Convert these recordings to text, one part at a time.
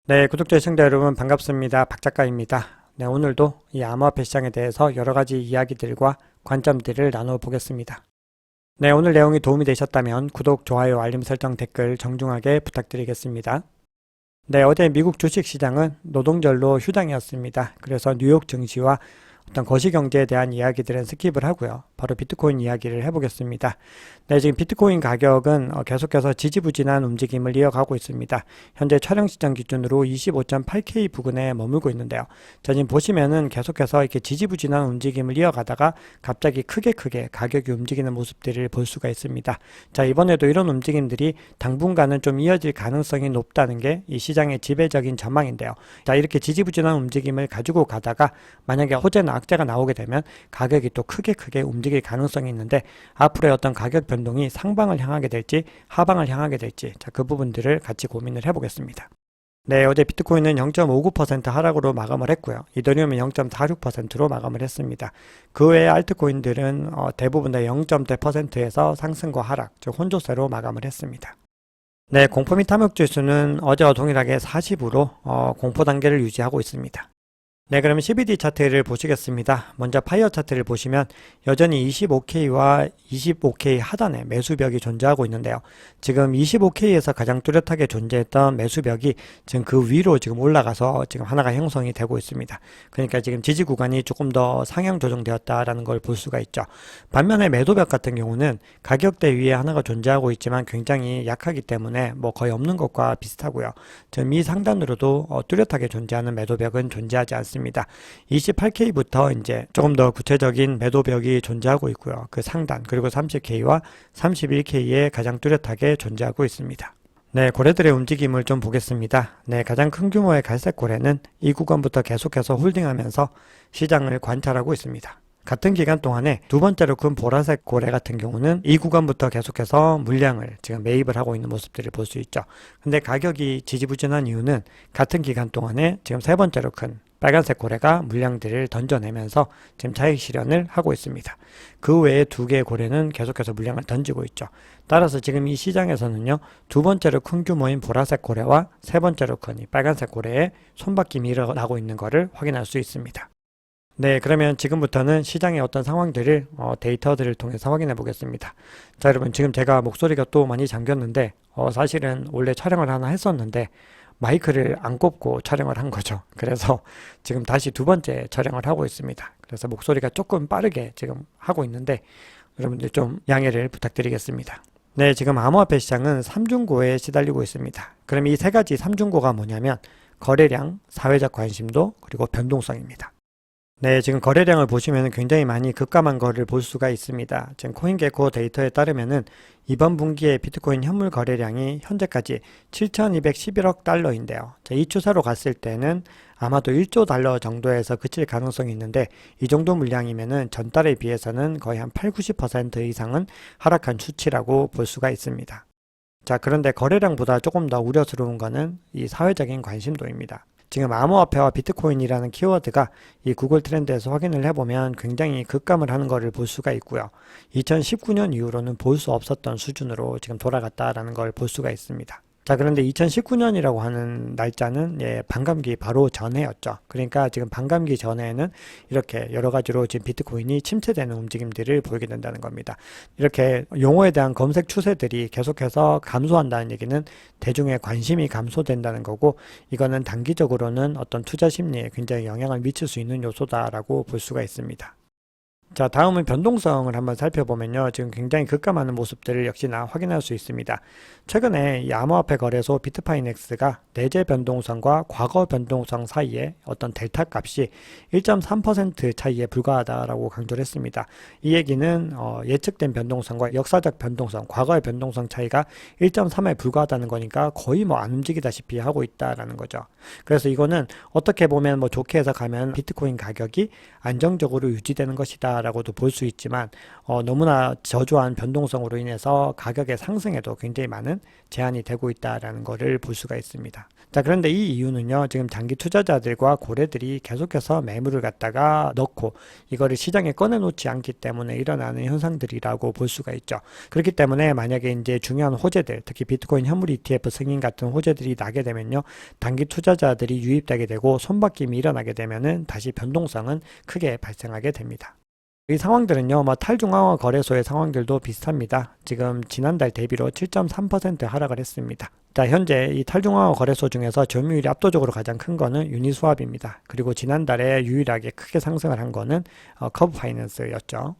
네, 구독자 시청자 여러분 반갑습니다. 박 작가입니다. 네, 오늘도 이 암호화폐 시장에 대해서 여러 가지 이야기들과 관점들을 나눠 보겠습니다. 네, 오늘 내용이 도움이 되셨다면 구독, 좋아요, 알림 설정, 댓글 정중하게 부탁드리겠습니다. 네, 어제 미국 주식시장은 노동절로 휴장이었습니다. 그래서 뉴욕 증시와 어떤 거시경제에 대한 이야기들은 스킵을 하고요. 바로 비트코인 이야기를 해보겠습니다. 네, 지금 비트코인 가격은 계속해서 지지부진한 움직임을 이어가고 있습니다. 현재 촬영 시점 기준으로 25.8K 부근에 머물고 있는데요. 자, 지금 보시면은 계속해서 이렇게 지지부진한 움직임을 이어가다가 갑자기 크게 가격이 움직이는 모습들을 볼 수가 있습니다. 자, 이번에도 이런 움직임들이 당분간은 좀 이어질 가능성이 높다는 게 이 시장의 지배적인 전망인데요. 자, 이렇게 지지부진한 움직임을 가지고 가다가 만약에 호재나 악재가 나오게 되면 가격이 또 크게 움직일 가능성이 있는데 앞으로의 어떤 가격 변동이 상방을 향하게 될지 하방을 향하게 될지 자, 그 부분들을 같이 고민을 해보겠습니다. 네, 어제 비트코인은 0.59% 하락으로 마감을 했고요. 이더리움은 0.46%로 마감을 했습니다. 그 외의 알트코인들은 대부분 다 0.대%에서 상승과 하락, 즉 혼조세로 마감을 했습니다. 네, 공포 및 탐욕 지수는 어제와 동일하게 40으로 공포 단계를 유지하고 있습니다. 네, 그러면 CBD 차트를 보시겠습니다. 먼저 파이어 차트를 보시면 여전히 25K와 25K 하단에 매수벽이 존재하고 있는데요. 지금 25K에서 가장 뚜렷하게 존재했던 매수벽이 지금 그 위로 지금 올라가서 지금 하나가 형성이 되고 있습니다. 그러니까 지금 지지 구간이 조금 더 상향 조정되었다라는 걸 볼 수가 있죠. 반면에 매도벽 같은 경우는 가격대 위에 하나가 존재하고 있지만 굉장히 약하기 때문에 뭐 거의 없는 것과 비슷하고요. 지금 이 상단으로도 뚜렷하게 존재하는 매도벽은 존재하지 않습니다. 28K부터 이제 조금 더 구체적인 매도벽이 존재하고 있고요. 그 상단 그리고 30K와 31K에 가장 뚜렷하게 존재하고 있습니다. 네, 고래들의 움직임을 좀 보겠습니다. 네, 가장 큰 규모의 갈색 고래는 이 구간부터 계속해서 홀딩하면서 시장을 관찰하고 있습니다. 같은 기간 동안에 두 번째로 큰 보라색 고래 같은 경우는 이 구간부터 계속해서 물량을 지금 매입을 하고 있는 모습들을 볼 수 있죠. 근데 가격이 지지부진한 이유는 같은 기간 동안에 지금 세 번째로 큰 빨간색 고래가 물량들을 던져내면서 지금 차익 실현을 하고 있습니다. 그 외에 두 개의 고래는 계속해서 물량을 던지고 있죠. 따라서 지금 이 시장에서는요, 두 번째로 큰 규모인 보라색 고래와 세 번째로 큰 이 빨간색 고래의 손바뀜이 일어나고 있는 것을 확인할 수 있습니다. 네, 그러면 지금부터는 시장의 어떤 상황들을 데이터들을 통해서 확인해 보겠습니다. 자, 여러분, 지금 제가 목소리가 또 많이 잠겼는데 사실은 원래 촬영을 하나 했었는데 마이크를 안 꼽고 촬영을 한 거죠. 그래서 지금 다시 두 번째 촬영을 하고 있습니다. 그래서 목소리가 조금 빠르게 지금 하고 있는데 여러분들 좀 양해를 부탁드리겠습니다. 네, 지금 암호화폐 시장은 삼중고에 시달리고 있습니다. 그럼 이 세 가지 삼중고가 뭐냐면 거래량, 사회적 관심도, 그리고 변동성입니다. 네, 지금 거래량을 보시면 굉장히 많이 급감한 거를 볼 수가 있습니다. 지금 코인게코 데이터에 따르면은 이번 분기에 비트코인 현물 거래량이 현재까지 7,211억 달러인데요. 이 추세로 갔을 때는 아마도 1조 달러 정도에서 그칠 가능성이 있는데 이 정도 물량이면은 전달에 비해서는 거의 한 8, 90% 이상은 하락한 수치라고 볼 수가 있습니다. 자, 그런데 거래량보다 조금 더 우려스러운 거는 이 사회적인 관심도입니다. 지금 암호화폐와 비트코인이라는 키워드가 이 구글 트렌드에서 확인을 해보면 굉장히 급감을 하는 것을 볼 수가 있고요. 2019년 이후로는 볼 수 없었던 수준으로 지금 돌아갔다라는 걸 볼 수가 있습니다. 자, 그런데 2019년이라고 하는 날짜는 반감기 바로 전해였죠. 그러니까 지금 반감기 전에는 이렇게 여러 가지로 지금 비트코인이 침체되는 움직임들을 보이게 된다는 겁니다. 이렇게 용어에 대한 검색 추세들이 계속해서 감소한다는 얘기는 대중의 관심이 감소된다는 거고 이거는 단기적으로는 어떤 투자 심리에 굉장히 영향을 미칠 수 있는 요소다라고 볼 수가 있습니다. 자, 다음은 변동성을 한번 살펴보면요. 지금 굉장히 급감하는 모습들을 역시나 확인할 수 있습니다. 최근에 이 암호화폐 거래소 비트파이넥스가 내재 변동성과 과거 변동성 사이에 어떤 델타 값이 1.3% 차이에 불과하다라고 강조를 했습니다. 이 얘기는 예측된 변동성과 역사적 변동성, 과거의 변동성 차이가 1.3에 불과하다는 거니까 거의 뭐 안 움직이다시피 하고 있다라는 거죠. 그래서 이거는 어떻게 보면 뭐 좋게 해석하면 비트코인 가격이 안정적으로 유지되는 것이다 라고도 볼 수 있지만 너무나 저조한 변동성으로 인해서 가격의 상승에도 굉장히 많은 제한이 되고 있다라는 것을 볼 수가 있습니다. 자, 그런데 이 이유는요, 지금 장기 투자자들과 고래들이 계속해서 매물을 갖다가 넣고 이거를 시장에 꺼내놓지 않기 때문에 일어나는 현상들이라고 볼 수가 있죠. 그렇기 때문에 만약에 이제 중요한 호재들, 특히 비트코인 현물 ETF 승인 같은 호재들이 나게 되면요, 단기 투자자들이 유입되게 되고 손바뀜이 일어나게 되면은 다시 변동성은 크게 발생하게 됩니다. 이 상황들은요, 탈중앙화 거래소의 상황들도 비슷합니다. 지금 지난달 대비로 7.3% 하락을 했습니다. 자, 현재 이 탈중앙화 거래소 중에서 점유율이 압도적으로 가장 큰 거는 유니스왑입니다. 그리고 지난달에 유일하게 크게 상승을 한 거는 커브 파이낸스였죠.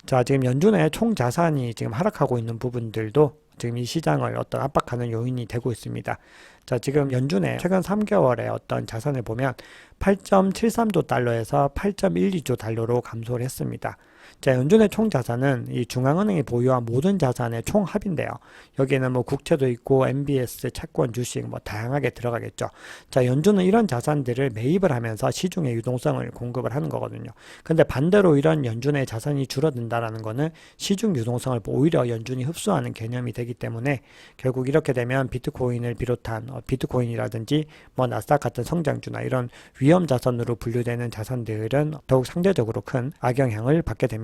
자, 지금 연준의 총 자산이 지금 하락하고 있는 부분들도 지금 이 시장을 어떤 압박하는 요인이 되고 있습니다. 자, 지금 연준의 최근 3개월의 어떤 자산을 보면 8.73조 달러에서 8.12조 달러로 감소를 했습니다. 자, 연준의 총 자산은 이 중앙은행이 보유한 모든 자산의 총합인데요. 여기에는 국채도 있고 MBS, 채권, 주식 다양하게 들어가겠죠. 자, 연준은 이런 자산들을 매입을 하면서 시중에 유동성을 공급을 하는 거거든요. 근데 반대로 이런 연준의 자산이 줄어든다라는 거는 시중 유동성을 오히려 연준이 흡수하는 개념이 되기 때문에 결국 이렇게 되면 비트코인을 비롯한 비트코인이라든지 나스닥 같은 성장주나 이런 위험 자산으로 분류되는 자산들은 더욱 상대적으로 큰 악영향을 받게 됩니다.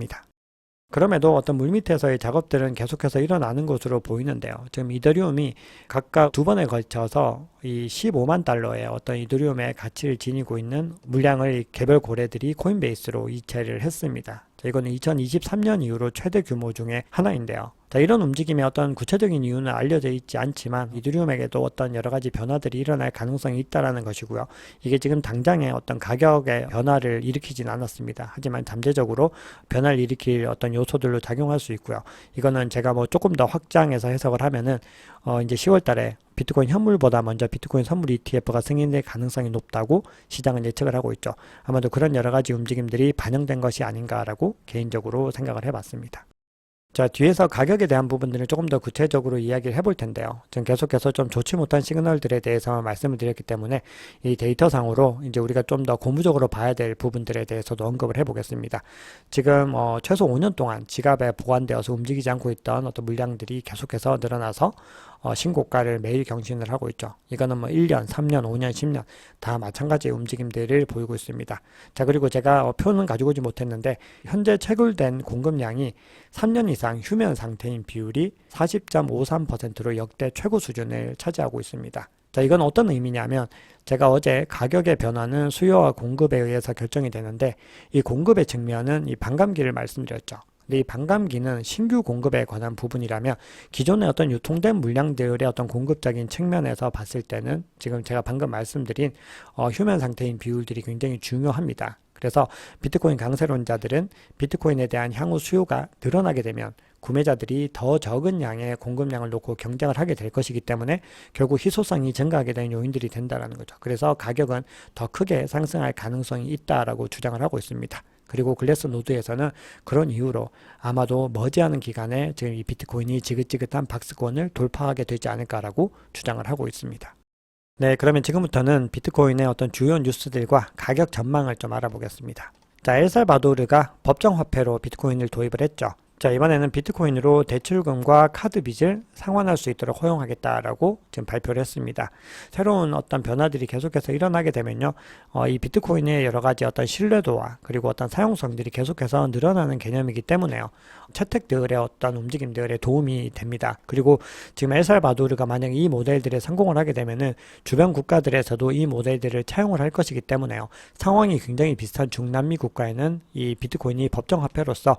그럼에도 어떤 물밑에서의 작업들은 계속해서 일어나는 것으로 보이는데요. 지금 이더리움이 각각 두 번에 걸쳐서 이 15만 달러의 어떤 이더리움의 가치를 지니고 있는 물량을 개별 고래들이 코인베이스로 이체를 했습니다. 자, 이거는 2023년 이후로 최대 규모 중에 하나인데요. 자, 이런 움직임의 어떤 구체적인 이유는 알려져 있지 않지만 이더리움에게도 어떤 여러 가지 변화들이 일어날 가능성이 있다라는 것이고요. 이게 지금 당장의 어떤 가격의 변화를 일으키진 않았습니다. 하지만 잠재적으로 변화를 일으킬 어떤 요소들로 작용할 수 있고요. 이거는 제가 조금 더 확장해서 해석을 하면은 이제 10월 달에 비트코인 현물보다 먼저 비트코인 선물 ETF가 승인될 가능성이 높다고 시장은 예측을 하고 있죠. 아마도 그런 여러 가지 움직임들이 반영된 것이 아닌가라고 개인적으로 생각을 해봤습니다. 자, 뒤에서 가격에 대한 부분들을 조금 더 구체적으로 이야기를 해볼 텐데요. 지금 계속해서 좀 좋지 못한 시그널들에 대해서 말씀을 드렸기 때문에 이 데이터상으로 이제 우리가 좀 더 고무적으로 봐야 될 부분들에 대해서도 언급을 해보겠습니다. 지금 최소 5년 동안 지갑에 보관되어서 움직이지 않고 있던 어떤 물량들이 계속해서 늘어나서 신고가를 매일 경신을 하고 있죠. 이거는 1년, 3년, 5년, 10년 다 마찬가지의 움직임들을 보이고 있습니다. 자, 그리고 제가 표는 가지고 오지 못했는데 현재 채굴된 공급량이 3년 이상 휴면 상태인 비율이 40.53%로 역대 최고 수준을 차지하고 있습니다. 자, 이건 어떤 의미냐면 제가 어제 가격의 변화는 수요와 공급에 의해서 결정이 되는데 이 공급의 측면은 이 반감기를 말씀드렸죠. 근데 이 반감기는 신규 공급에 관한 부분이라면 기존의 어떤 유통된 물량들의 어떤 공급적인 측면에서 봤을 때는 지금 제가 방금 말씀드린 휴면 상태인 비율들이 굉장히 중요합니다. 그래서 비트코인 강세론자들은 비트코인에 대한 향후 수요가 늘어나게 되면 구매자들이 더 적은 양의 공급량을 놓고 경쟁을 하게 될 것이기 때문에 결국 희소성이 증가하게 되는 요인들이 된다는 거죠. 그래서 가격은 더 크게 상승할 가능성이 있다라고 주장을 하고 있습니다. 그리고 글래스노드에서는 그런 이유로 아마도 머지않은 기간에 지금 이 비트코인이 지긋지긋한 박스권을 돌파하게 되지 않을까라고 주장을 하고 있습니다. 네, 그러면 지금부터는 비트코인의 어떤 주요 뉴스들과 가격 전망을 좀 알아보겠습니다. 자, 엘살바도르가 법정화폐로 비트코인을 도입을 했죠. 자, 이번에는 비트코인으로 대출금과 카드 빚을 상환할 수 있도록 허용하겠다라고 지금 발표를 했습니다. 새로운 어떤 변화들이 계속해서 일어나게 되면요, 이 비트코인의 여러 가지 어떤 신뢰도와 그리고 어떤 사용성들이 계속해서 늘어나는 개념이기 때문에요. 채택들의 어떤 움직임들에 도움이 됩니다. 그리고 지금 엘살바도르가 만약 이 모델들에 성공을 하게 되면은 주변 국가들에서도 이 모델들을 차용을 할 것이기 때문에요. 상황이 굉장히 비슷한 중남미 국가에는 이 비트코인이 법정화폐로서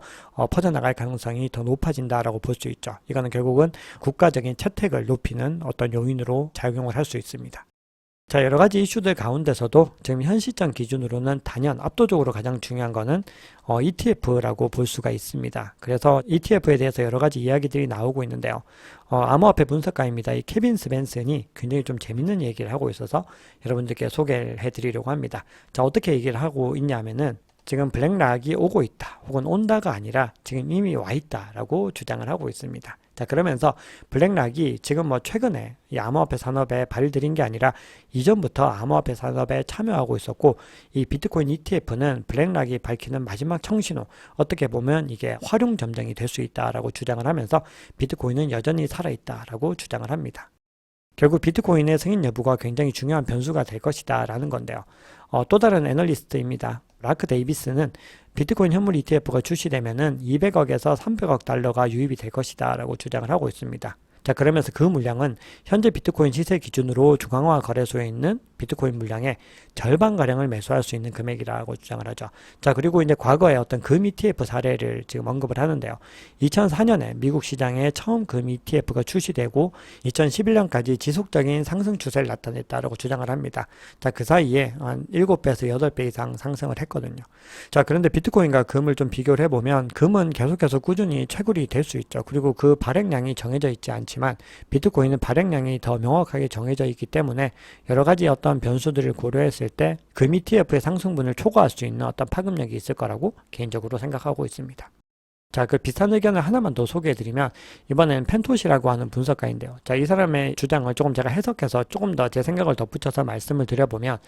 퍼져나갈 가능성이 더 높아진다라고 볼 수 있죠. 이거는 결국은 국가적인 채택을 높이는 어떤 요인으로 작용을 할 수 있습니다. 자, 여러 가지 이슈들 가운데서도 지금 현 시점 기준으로는 단연 압도적으로 가장 중요한 거는 ETF라고 볼 수가 있습니다. 그래서 ETF에 대해서 여러 가지 이야기들이 나오고 있는데요. 암호화폐 분석가입니다. 이 케빈 스벤슨이 굉장히 좀 재밌는 얘기를 하고 있어서 여러분들께 소개를 해드리려고 합니다. 자, 어떻게 얘기를 하고 있냐면은 지금 블랙락이 오고 있다 혹은 온다가 아니라 지금 이미 와 있다라고 주장을 하고 있습니다. 자, 그러면서 블랙락이 지금 최근에 이 암호화폐 산업에 발을 들인 게 아니라 이전부터 암호화폐 산업에 참여하고 있었고, 이 비트코인 ETF는 블랙락이 밝히는 마지막 청신호, 어떻게 보면 이게 활용 점정이 될 수 있다라고 주장을 하면서 비트코인은 여전히 살아있다라고 주장을 합니다. 결국 비트코인의 승인 여부가 굉장히 중요한 변수가 될 것이다 라는 건데요. 또 다른 애널리스트입니다. 라크 데이비스는 비트코인 현물 ETF가 출시되면은 200억에서 300억 달러가 유입이 될 것이다 라고 주장을 하고 있습니다. 자, 그러면서 그 물량은 현재 비트코인 시세 기준으로 중앙화 거래소에 있는 비트코인 물량의 절반가량을 매수할 수 있는 금액이라고 주장을 하죠. 자, 그리고 이제 과거에 어떤 금 ETF 사례를 지금 언급을 하는데요. 2004년에 미국 시장에 처음 금 ETF가 출시되고 2011년까지 지속적인 상승 추세를 나타냈다라고 주장을 합니다. 자, 그 사이에 한 7배에서 8배 이상 상승을 했거든요. 자, 그런데 비트코인과 금을 좀 비교를 해보면 금은 계속해서 꾸준히 채굴이 될 수 있죠. 그리고 그 발행량이 정해져 있지 않지만 비트코인은 발행량이 더 명확하게 정해져 있기 때문에 여러 가지 어떤 변수들을 고려했을 때 금 ETF의 상승분을 초과할 수 있는 어떤 파급력이 있을 거라고 개인적으로 생각하고 있습니다. 자, 그 비슷한 의견을 하나만 더 소개해드리면 이번엔 펜토시라고 하는 분석가인데요. 자, 이 사람의 주장을 조금 제가 해석해서 조금 더 제 생각을 덧붙여서 말씀을 드려보면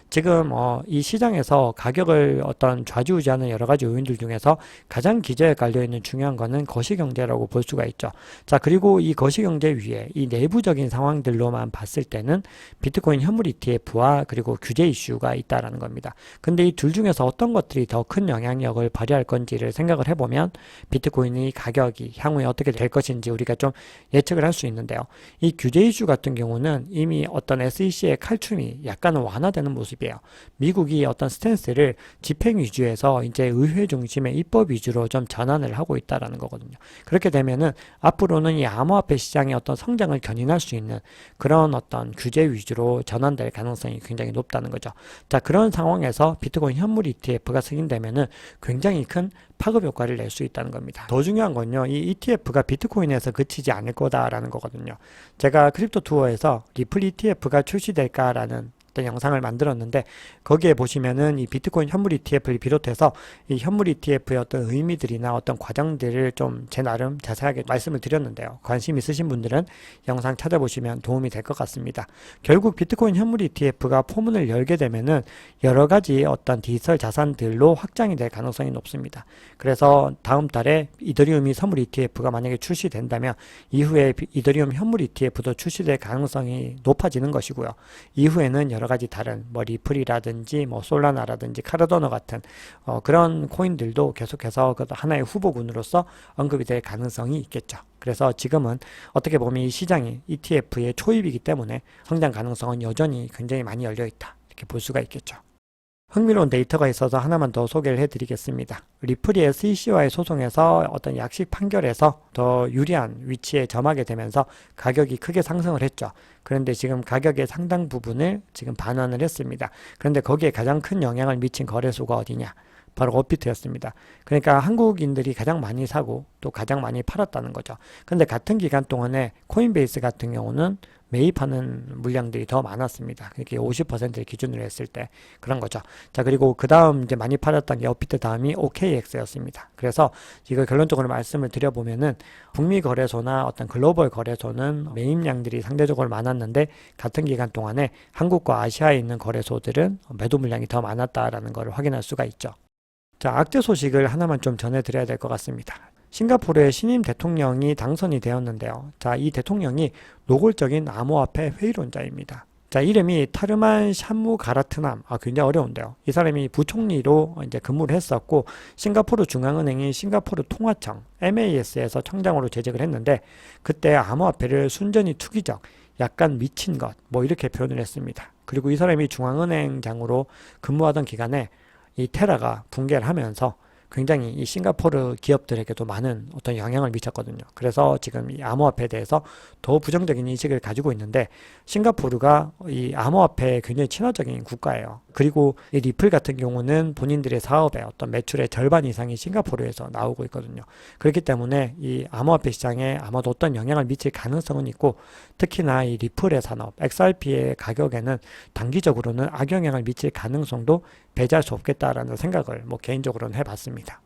지금 이 시장에서 가격을 어떤 좌지우지하는 여러 가지 요인들 중에서 가장 기저에 깔려있는 중요한 거는 거시경제라고 볼 수가 있죠. 자, 그리고 이 거시경제 위에 이 내부적인 상황들로만 봤을 때는 비트코인 현물 ETF와 그리고 규제 이슈가 있다라는 겁니다. 근데 이 둘 중에서 어떤 것들이 더 큰 영향력을 발휘할 건지를 생각을 해보면 비트코인의 가격이 향후에 어떻게 될 것인지 우리가 좀 예측을 할 수 있는데요. 이 규제 이슈 같은 경우는 이미 어떤 SEC의 칼춤이 약간은 완화되는 모습이에요. 미국이 어떤 스탠스를 집행 위주에서 이제 의회 중심의 입법 위주로 좀 전환을 하고 있다라는 거거든요. 그렇게 되면은 앞으로는 이 암호화폐 시장의 어떤 성장을 견인할 수 있는 그런 어떤 규제 위주로 전환될 가능성이 굉장히 높다는 거죠. 자, 그런 상황에서 비트코인 현물 ETF가 승인되면은 굉장히 큰 파급 효과를 낼 수 있다는 겁니다. 더 중요한 건요, 이 ETF가 비트코인에서 그치지 않을 거다라는 거거든요. 제가 크립토 투어에서 리플 ETF가 출시될까라는 어떤 영상을 만들었는데 거기에 보시면은 이 비트코인 현물 ETF를 비롯해서 이 현물 ETF의 어떤 의미들이나 어떤 과정들을 좀 제 나름 자세하게 말씀을 드렸는데요. 관심 있으신 분들은 영상 찾아보시면 도움이 될 것 같습니다. 결국 비트코인 현물 ETF가 포문을 열게 되면은 여러 가지 어떤 디지털 자산들로 확장이 될 가능성이 높습니다. 그래서 다음 달에 이더리움이 선물 ETF가 만약에 출시된다면 이후에 이더리움 현물 ETF도 출시될 가능성이 높아지는 것이고요. 이후에는 여러 가지 다른 뭐 리플이라든지 뭐 솔라나라든지 카르도너 같은 그런 코인들도 계속해서 하나의 후보군으로서 언급이 될 가능성이 있겠죠. 그래서 지금은 어떻게 보면 이 시장이 ETF의 초입이기 때문에 성장 가능성은 여전히 굉장히 많이 열려 있다. 이렇게 볼 수가 있겠죠. 흥미로운 데이터가 있어서 하나만 더 소개를 해드리겠습니다. 리플이 SEC와의 소송에서 어떤 약식 판결에서 더 유리한 위치에 점하게 되면서 가격이 크게 상승을 했죠. 그런데 지금 가격의 상당 부분을 지금 반환을 했습니다. 그런데 거기에 가장 큰 영향을 미친 거래소가 어디냐? 바로 업비트였습니다. 그러니까 한국인들이 가장 많이 사고 또 가장 많이 팔았다는 거죠. 근데 같은 기간 동안에 코인베이스 같은 경우는 매입하는 물량들이 더 많았습니다. 그렇게 50%를 기준으로 했을 때 그런 거죠. 자, 그리고 그 다음 이제 많이 팔았던 게 업비트 다음이 OKX였습니다. 그래서 이거 결론적으로 말씀을 드려보면은 북미 거래소나 어떤 글로벌 거래소는 매입량들이 상대적으로 많았는데 같은 기간 동안에 한국과 아시아에 있는 거래소들은 매도 물량이 더 많았다라는 걸 확인할 수가 있죠. 자, 악재 소식을 하나만 좀 전해드려야 될 것 같습니다. 싱가포르의 신임 대통령이 당선이 되었는데요. 자, 이 대통령이 노골적인 암호화폐 회의론자입니다. 자, 이름이 타르만 샴무가라트남. 굉장히 어려운데요. 이 사람이 부총리로 이제 근무를 했었고, 싱가포르 중앙은행인 싱가포르 통화청, MAS에서 청장으로 재직을 했는데, 그때 암호화폐를 순전히 투기적, 약간 미친 것, 뭐 이렇게 표현을 했습니다. 그리고 이 사람이 중앙은행장으로 근무하던 기간에 이 테라가 붕괴를 하면서 굉장히 이 싱가포르 기업들에게도 많은 어떤 영향을 미쳤거든요. 그래서 지금 이 암호화폐에 대해서 더 부정적인 인식을 가지고 있는데 싱가포르가 이 암호화폐에 굉장히 친화적인 국가예요. 그리고 이 리플 같은 경우는 본인들의 사업의 어떤 매출의 절반 이상이 싱가포르에서 나오고 있거든요. 그렇기 때문에 이 암호화폐 시장에 아마도 어떤 영향을 미칠 가능성은 있고 특히나 이 리플의 산업, XRP의 가격에는 단기적으로는 악영향을 미칠 가능성도 배제할 수 없겠다라는 생각을 개인적으로는 해봤습니다.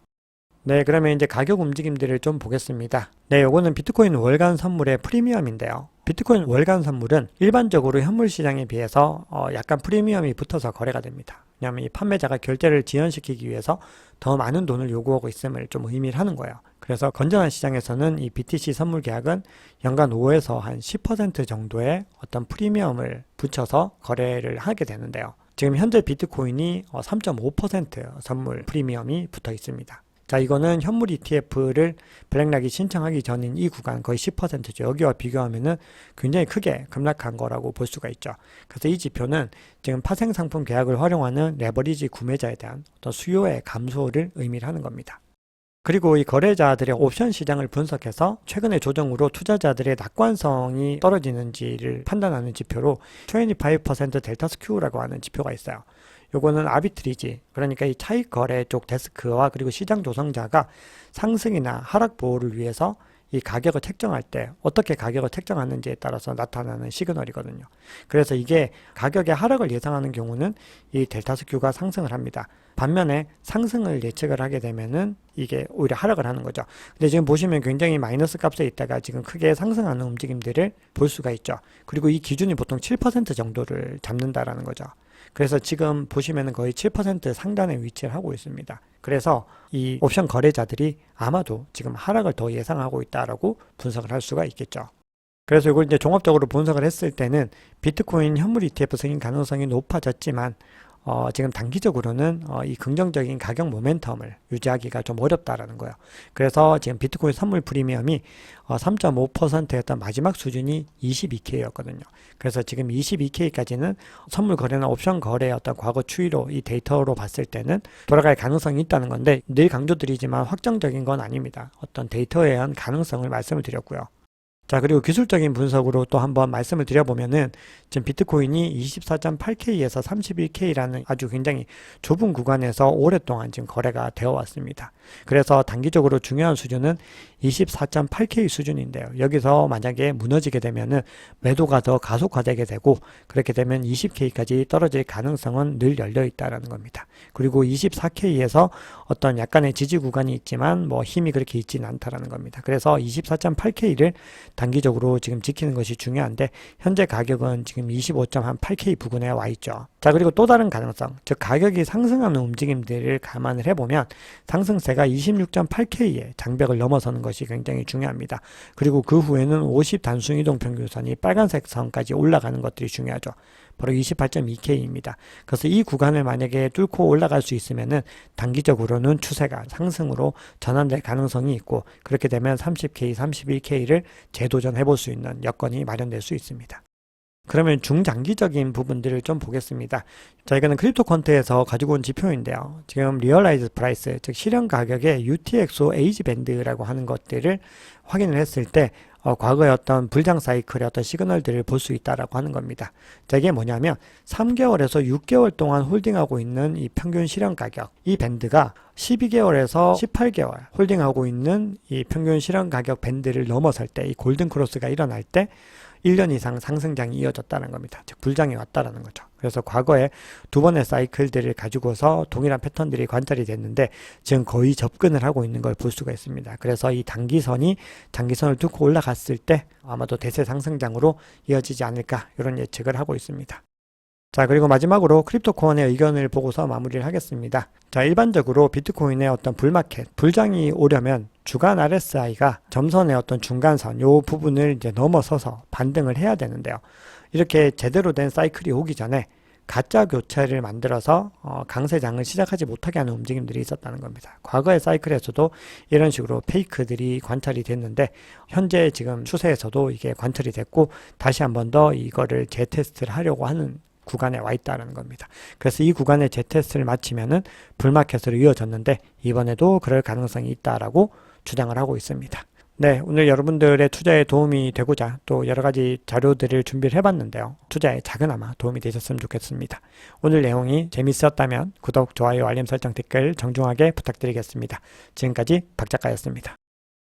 네, 그러면 이제 가격 움직임들을 좀 보겠습니다. 네, 요거는 비트코인 월간 선물의 프리미엄인데요. 비트코인 월간 선물은 일반적으로 현물 시장에 비해서 약간 프리미엄이 붙어서 거래가 됩니다. 왜냐하면 이 판매자가 결제를 지연시키기 위해서 더 많은 돈을 요구하고 있음을 좀 의미를 하는 거예요. 그래서 건전한 시장에서는 이 BTC 선물 계약은 연간 5에서 한 10% 정도의 어떤 프리미엄을 붙여서 거래를 하게 되는데요. 지금 현재 비트코인이 3.5% 선물 프리미엄이 붙어 있습니다. 자, 이거는 현물 ETF를 블랙락이 신청하기 전인 이 구간 거의 10%죠. 여기와 비교하면은 굉장히 크게 급락한 거라고 볼 수가 있죠. 그래서 이 지표는 지금 파생 상품 계약을 활용하는 레버리지 구매자에 대한 어떤 수요의 감소를 의미를 하는 겁니다. 그리고 이 거래자들의 옵션 시장을 분석해서 최근의 조정으로 투자자들의 낙관성이 떨어지는지를 판단하는 지표로 25% 델타 스큐라고 하는 지표가 있어요. 요거는 아비트리지, 그러니까 이 차익 거래 쪽 데스크와 그리고 시장 조성자가 상승이나 하락 보호를 위해서 이 가격을 책정할 때 어떻게 가격을 책정하는지에 따라서 나타나는 시그널이거든요. 그래서 이게 가격의 하락을 예상하는 경우는 이 델타 스큐가 상승을 합니다. 반면에 상승을 예측을 하게 되면은 이게 오히려 하락을 하는 거죠. 근데 지금 보시면 굉장히 마이너스 값에 있다가 지금 크게 상승하는 움직임들을 볼 수가 있죠. 그리고 이 기준이 보통 7% 정도를 잡는다라는 거죠. 그래서 지금 보시면은 거의 7% 상단에 위치를 하고 있습니다. 그래서 이 옵션 거래자들이 아마도 지금 하락을 더 예상하고 있다라고 분석을 할 수가 있겠죠. 그래서 이걸 이제 종합적으로 분석을 했을 때는 비트코인 현물 ETF 승인 가능성이 높아졌지만 지금 단기적으로는 이 긍정적인 가격 모멘텀을 유지하기가 좀 어렵다라는 거예요. 그래서 지금 비트코인 선물 프리미엄이 3.5%였던 마지막 수준이 22K였거든요. 그래서 지금 22K까지는 선물 거래나 옵션 거래의 어떤 과거 추이로 이 데이터로 봤을 때는 돌아갈 가능성이 있다는 건데 늘 강조드리지만 확정적인 건 아닙니다. 어떤 데이터에 의한 가능성을 말씀을 드렸고요. 자, 그리고 기술적인 분석으로 또 한번 말씀을 드려보면은 지금 비트코인이 24.8K에서 31K라는 아주 굉장히 좁은 구간에서 오랫동안 지금 거래가 되어 왔습니다. 그래서 단기적으로 중요한 수준은 24.8K 수준인데요. 여기서 만약에 무너지게 되면은 매도가 더 가속화되게 되고 그렇게 되면 20K까지 떨어질 가능성은 늘 열려 있다라는 겁니다. 그리고 24K에서 어떤 약간의 지지 구간이 있지만 뭐 힘이 그렇게 있지는 않다라는 겁니다. 그래서 24.8K를 단기적으로 지금 지키는 것이 중요한데 현재 가격은 지금 25.8K 부근에 와 있죠. 자, 그리고 또 다른 가능성, 즉 가격이 상승하는 움직임들을 감안을 해보면 상승세가 26.8K의 장벽을 넘어서는 것이 굉장히 중요합니다. 그리고 그 후에는 50 단순 이동 평균선이 빨간색 선까지 올라가는 것들이 중요하죠. 바로 28.2K입니다. 그래서 이 구간을 만약에 뚫고 올라갈 수 있으면은 단기적으로는 추세가 상승으로 전환될 가능성이 있고 그렇게 되면 30K, 31K를 재도전해 볼 수 있는 여건이 마련될 수 있습니다. 그러면 중장기적인 부분들을 좀 보겠습니다. 자, 이거는 크립토 퀀트에서 가지고 온 지표인데요. 지금 리얼라이즈 프라이스, 즉 실현 가격의 UTXO 에이지 밴드라고 하는 것들을 확인을 했을 때 과거의 어떤 불장 사이클의 어떤 시그널들을 볼 수 있다라고 하는 겁니다. 자, 이게 뭐냐면 3개월에서 6개월 동안 홀딩하고 있는 이 평균 실현 가격, 이 밴드가 12개월에서 18개월 홀딩하고 있는 이 평균 실현 가격 밴드를 넘어설 때, 이 골든 크로스가 일어날 때 1년 이상 상승장이 이어졌다는 겁니다. 즉 불장이 왔다라는 거죠. 그래서 과거에 두 번의 사이클들을 가지고서 동일한 패턴들이 관찰이 됐는데 지금 거의 접근을 하고 있는 걸 볼 수가 있습니다. 그래서 이 단기선이 장기선을 뚫고 올라갔을 때 아마도 대세 상승장으로 이어지지 않을까 이런 예측을 하고 있습니다. 자, 그리고 마지막으로 크립토코인의 의견을 보고서 마무리를 하겠습니다. 자, 일반적으로 비트코인의 어떤 불마켓, 불장이 오려면 주간 RSI가 점선의 어떤 중간선, 요 부분을 이제 넘어서서 반등을 해야 되는데요. 이렇게 제대로 된 사이클이 오기 전에 가짜 교체를 만들어서 강세장을 시작하지 못하게 하는 움직임들이 있었다는 겁니다. 과거의 사이클에서도 이런 식으로 페이크들이 관찰이 됐는데 현재 지금 추세에서도 이게 관찰이 됐고 다시 한 번 더 이거를 재테스트를 하려고 하는 구간에 와 있다는 겁니다. 그래서 이 구간의 재테스트를 마치면은 불마켓으로 이어졌는데 이번에도 그럴 가능성이 있다라고 주장을 하고 있습니다. 네, 오늘 여러분들의 투자에 도움이 되고자 또 여러 가지 자료들을 준비를 해봤는데요. 투자에 작은아마 도움이 되셨으면 좋겠습니다. 오늘 내용이 재밌었다면 구독, 좋아요, 알림 설정, 댓글 정중하게 부탁드리겠습니다. 지금까지 박 작가였습니다.